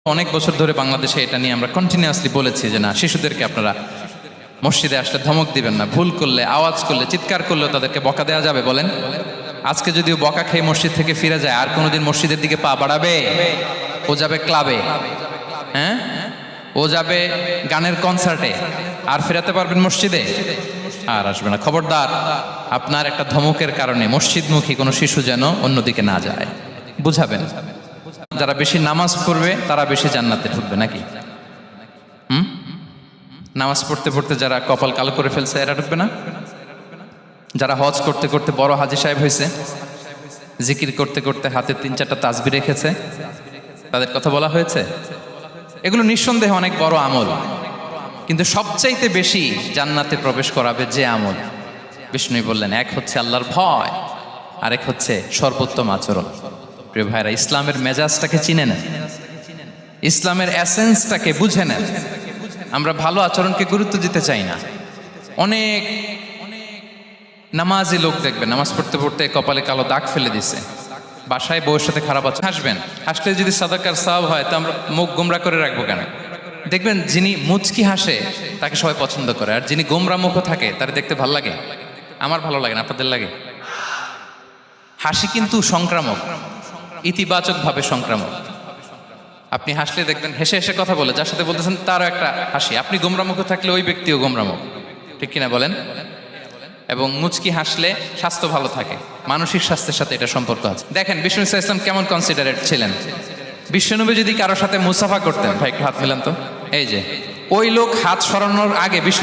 অনেক বছর ধরে বাংলাদেশে এটা নিয়ে আমরা কন্টিনিউয়াসলি বলেছি যে না, শিশুদেরকে আপনারা মসজিদে আসলে ধমক দিবেন না, ভুল করলে, আওয়াজ করলে, চিৎকার করলেও তাদেরকে বকা দেওয়া যাবে বলেন? আজকে যদিও বকা খেয়ে মসজিদ থেকে ফিরে যায়, আর কোনোদিন মসজিদের দিকে পা বাড়াবে? ও যাবে ক্লাবে, হ্যাঁ, ও যাবে গানের কনসার্টে, আর ফেরাতে পারবেন মসজিদে? আর আসবে না। খবরদার, আপনার একটা ধমকের কারণে মসজিদমুখী কোনো শিশু যেন অন্যদিকে না যায়, বুঝাবেন। যারা বেশি নামাজ পড়বে তারা বেশি জান্নাতে ঢুকবে নাকি? নামাজ পড়তে পড়তে যারা কপাল কালো করে ফেলছে এরা ঢুকবে না? যারা হজ করতে করতে বড় হাজী সাহেব হয়েছে, জিকির করতে করতে হাতে 3-4টা তাসবিহ রেখেছে, তাদের কথা বলা হয়েছে? এগুলো নিঃসন্দেহে অনেক বড় আমল, কিন্তু সবচাইতে বেশি জান্নাতে প্রবেশ করাবে যে আমল, বিষ্ণু বললেন, এক হচ্ছে আল্লাহর ভয়, আরেক হচ্ছে সর্বোত্তম আচরণ। প্রিয় ভাইরা, ইসলামের মেজাজটাকে চিনে নেন, ইসলামের এসেন্সটাকে বুঝে নেন। আমরা ভালো আচরণকে গুরুত্ব দিতে চাই না। অনেক নামাজি লোক দেখবেন নামাজ পড়তে পড়তে কপালে কালো দাগ ফেলে দিছে, বাসায় বউয়ের সাথে খারাপ আচরণ। হাসবেন, হাসলে যদি সাদাকার সওয়াব হয় তো আমরা মুখ গোমরা করে রাখবো কেন? দেখবেন যিনি মুচকি হাসে তাকে সবাই পছন্দ করে, আর যিনি গোমরা মুখ থাকে তার দেখতে ভালো লাগে। আমার ভালো লাগে না, আপনাদের লাগে? হাসি কিন্তু সংক্রামক, ইতিবাচক ভাবে সংক্রামক। আপনি হাসলে দেখবেন হেসে হেসে কথা বলে, যার সাথে বলতেছেন তারও একটা হাসি। আপনি গোমরামুখ থাকলে ওই ব্যক্তিও গোমরামুখ, ঠিক কিনা বলেন? এবং মুচকি হাসলে স্বাস্থ্য ভালো থাকে, মানসিক স্বাস্থ্যের সাথে এটা সম্পর্ক আছে। দেখেন বিষ্ণু ইসলাম কেমন কনসিডারেট ছিলেন। বিশ্বনবী যদি কারোর সাথে মুসাফা করতেন, ভাই একটু হাত মিলান তো, এই যে ওই লোক হাত সরানোর আগে বিষ্ণু